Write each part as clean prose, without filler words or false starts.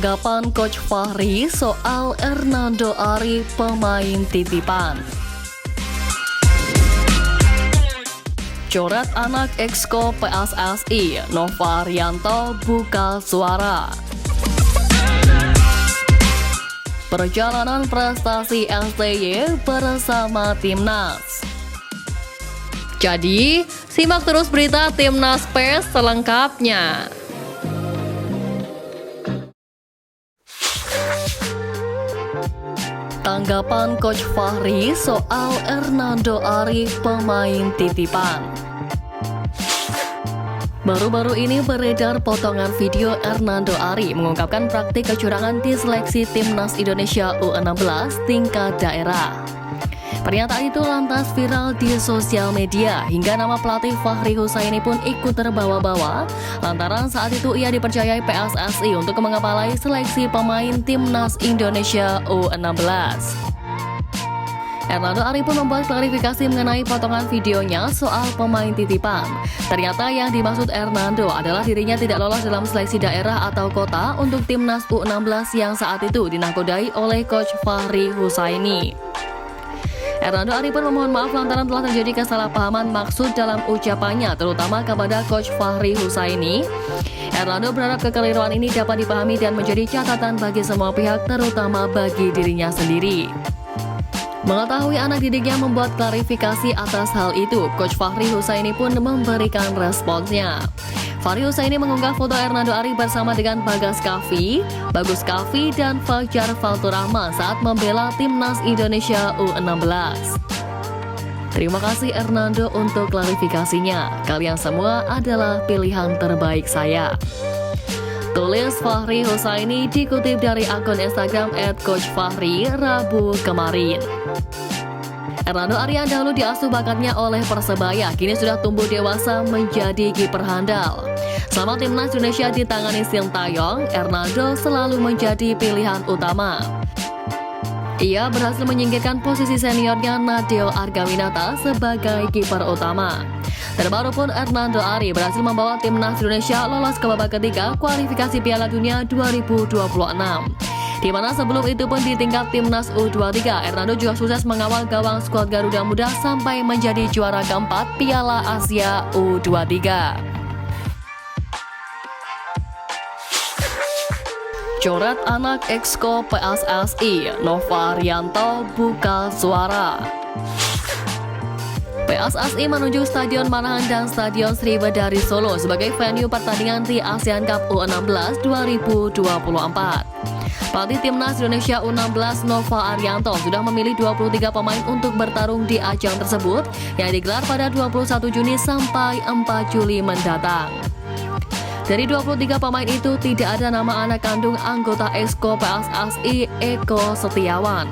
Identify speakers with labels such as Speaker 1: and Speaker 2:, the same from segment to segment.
Speaker 1: Tanggapan Coach Fahri soal Hernando Ari pemain titipan. Coret anak Exco PSSI, Nova Arianto buka suara. Perjalanan prestasi STY bersama Timnas. Jadi, simak terus berita Timnas PES selengkapnya. Tanggapan Coach Fahri soal Hernando Ari pemain titipan. Baru-baru ini beredar potongan video Hernando Ari mengungkapkan praktik kecurangan di seleksi Timnas Indonesia U16 tingkat daerah. Pernyataan itu lantas viral di sosial media hingga nama pelatih Fahri Husaini pun ikut terbawa-bawa lantaran saat itu ia dipercayai PSSI untuk mengepalai seleksi pemain Timnas Indonesia U16. Hernando Ari pun membuat klarifikasi mengenai potongan videonya soal pemain titipan. Ternyata yang dimaksud Hernando adalah dirinya tidak lolos dalam seleksi daerah atau kota untuk Timnas U16 yang saat itu dinakodai oleh Coach Fahri Husaini. Hernando Ari pun memohon maaf lantaran telah terjadi kesalahpahaman maksud dalam ucapannya, terutama kepada Coach Fahri Husaini. Hernando berharap kekeliruan ini dapat dipahami dan menjadi catatan bagi semua pihak, terutama bagi dirinya sendiri. Mengetahui anak didiknya membuat klarifikasi atas hal itu, Coach Fahri Husaini pun memberikan responsnya. Fahri Husaini mengunggah foto Hernando Ari bersama dengan Bagas Kavi, Bagus Kavi, dan Fajar Falturahman saat membela Timnas Indonesia U16. Terima kasih Hernando untuk klarifikasinya. Kalian semua adalah pilihan terbaik saya. Tulis Fahri Husaini dikutip dari akun Instagram @coachfahri Rabu kemarin. Hernando Ari yang dahulu diasuh bakatnya oleh Persebaya kini sudah tumbuh dewasa menjadi kiper handal. Selama Timnas Indonesia ditangani Sintayong, Hernando selalu menjadi pilihan utama. Ia berhasil menyingkirkan posisi seniornya Nadeo Argawinata sebagai kiper utama. Terbaru pun Hernando Ari berhasil membawa Timnas Indonesia lolos ke babak ketiga kualifikasi Piala Dunia 2026. Di mana sebelum itu pun di tingkat Timnas U23, Hernando juga sukses mengawal gawang skuad Garuda Muda sampai menjadi juara keempat Piala Asia U23. Coret anak Exco PSSI, Nova Arianto buka suara. PSSI menunjuk Stadion Manahan dan Stadion Sriwedari Solo sebagai venue pertandingan di ASEAN Cup U16 2024. Pelatih Timnas Indonesia U16 Nova Arianto sudah memilih 23 pemain untuk bertarung di ajang tersebut yang digelar pada 21 Juni sampai 4 Juli mendatang. Dari 23 pemain itu tidak ada nama anak kandung anggota Exco PSSI Eko Setiawan.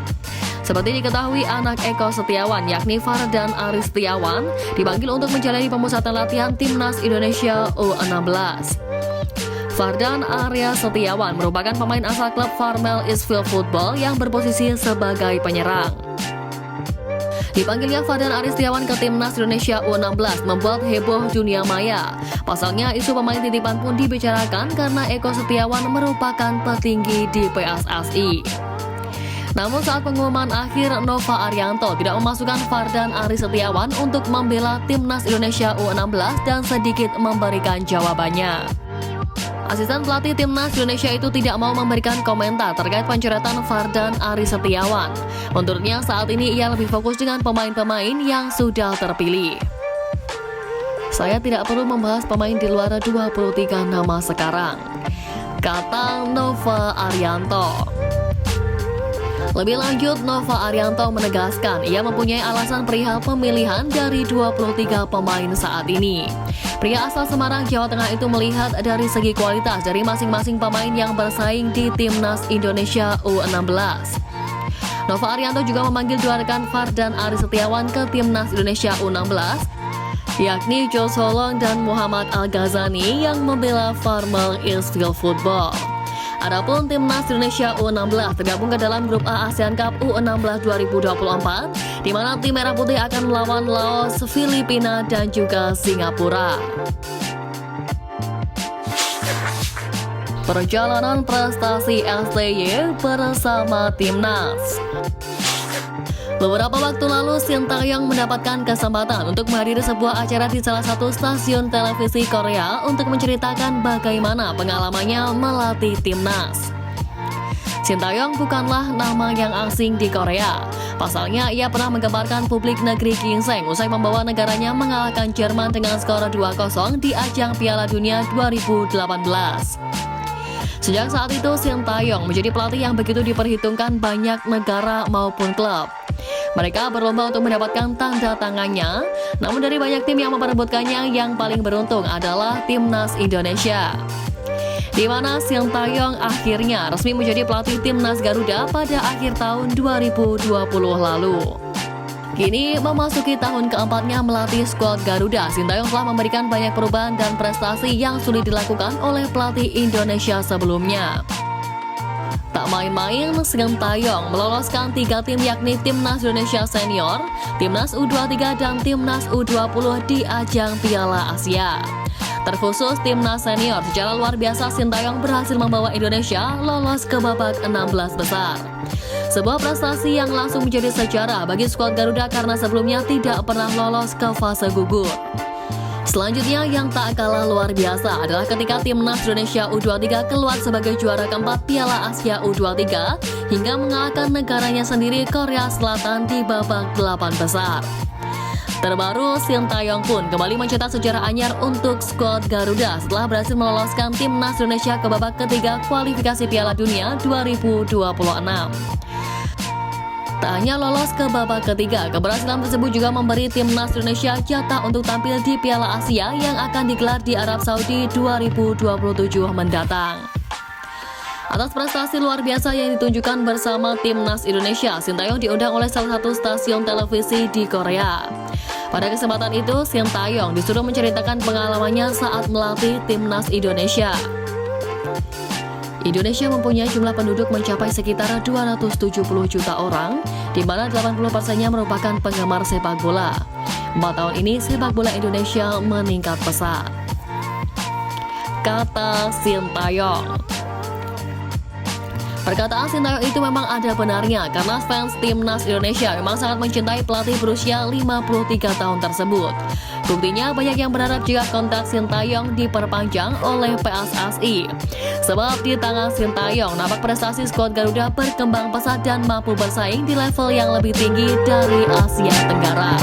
Speaker 1: Seperti diketahui anak Eko Setiawan yakni Fardan Ari Setiawan dipanggil untuk menjalani pemusatan latihan Timnas Indonesia U16. Fardan Arya Setiawan merupakan pemain asal klub Farmel Eastfield Football yang berposisi sebagai penyerang. Dipanggilnya Fardan Arya Setiawan ke Timnas Indonesia U16 membuat heboh dunia maya. Pasalnya isu pemain titipan pun dibicarakan karena Eko Setiawan merupakan petinggi di PSSI. Namun saat pengumuman akhir, Nova Arianto tidak memasukkan Fardan Ari Setiawan untuk membela Timnas Indonesia U16 dan sedikit memberikan jawabannya. Asisten pelatih Timnas Indonesia itu tidak mau memberikan komentar terkait pencoretan Fardan Ari Setiawan. Menurutnya saat ini ia lebih fokus dengan pemain-pemain yang sudah terpilih. Saya tidak perlu membahas pemain di luar 23 nama sekarang, kata Nova Arianto. Lebih lanjut, Nova Arianto menegaskan ia mempunyai alasan perihal pemilihan dari 23 pemain saat ini. Pria asal Semarang, Jawa Tengah itu melihat dari segi kualitas dari masing-masing pemain yang bersaing di Timnas Indonesia U16. Nova Arianto juga memanggil dua rekan Fardan Ari Setiawan ke Timnas Indonesia U16, yakni Jos Holong dan Muhammad Al-Ghazani yang membela Farmel Eastfield Football. Adapun Timnas Indonesia U16 tergabung ke dalam grup A ASEAN Cup U16 2024, di mana tim Merah Putih akan melawan Laos, Filipina, dan juga Singapura. perjalanan prestasi STY bersama Timnas. Beberapa waktu lalu, Sintayong mendapatkan kesempatan untuk menghadiri sebuah acara di salah satu stasiun televisi Korea untuk menceritakan bagaimana pengalamannya melatih Timnas. Sintayong bukanlah nama yang asing di Korea. Pasalnya, ia pernah menggemparkan publik negeri ginseng usai membawa negaranya mengalahkan Jerman dengan skor 2-0 di ajang Piala Dunia 2018. Sejak saat itu, Sintayong menjadi pelatih yang begitu diperhitungkan banyak negara maupun klub. Mereka berlomba untuk mendapatkan tanda tangannya, namun dari banyak tim yang memperebutkannya, yang paling beruntung adalah Timnas Indonesia, di mana Sintayong akhirnya resmi menjadi pelatih Timnas Garuda pada akhir tahun 2020 lalu. Kini memasuki tahun keempatnya melatih skuad Garuda, Sintayong telah memberikan banyak perubahan dan prestasi yang sulit dilakukan oleh pelatih Indonesia sebelumnya. Tak main-main, Sintayong meloloskan 3 tim yakni Timnas Indonesia Senior, Timnas U23 dan Timnas U20 di ajang Piala Asia. Terkhusus Timnas Senior, secara luar biasa Sintayong berhasil membawa Indonesia lolos ke babak 16 besar. Sebuah prestasi yang langsung menjadi sejarah bagi skuad Garuda karena sebelumnya tidak pernah lolos ke fase gugur. Selanjutnya yang tak kalah luar biasa adalah ketika Timnas Indonesia U23 keluar sebagai juara keempat Piala Asia U23 hingga mengalahkan negaranya sendiri Korea Selatan di babak 8 besar. Terbaru, Sintayong pun kembali mencetak sejarah anyar untuk skuad Garuda setelah berhasil meloloskan Timnas Indonesia ke babak ketiga kualifikasi Piala Dunia 2026. Tak hanya lolos ke babak ketiga, keberhasilan tersebut juga memberi Timnas Indonesia jatah untuk tampil di Piala Asia yang akan digelar di Arab Saudi 2027 mendatang. Atas prestasi luar biasa yang ditunjukkan bersama Timnas Indonesia, Sintayong diundang oleh salah satu stasiun televisi di Korea. Pada kesempatan itu, Sintayong disuruh menceritakan pengalamannya saat melatih Timnas Indonesia. Indonesia mempunyai jumlah penduduk mencapai sekitar 270 juta orang, di mana 80%-nya merupakan penggemar sepak bola. 4 tahun ini, sepak bola Indonesia meningkat pesat, kata Sintayong. Perkataan Sintayong itu memang ada benarnya, karena fans Timnas Indonesia memang sangat mencintai pelatih berusia 53 tahun tersebut. Buktinya banyak yang berharap jika kontrak Sintayong diperpanjang oleh PSSI. Sebab di tangan Sintayong, nampak prestasi skuad Garuda berkembang pesat dan mampu bersaing di level yang lebih tinggi dari Asia Tenggara.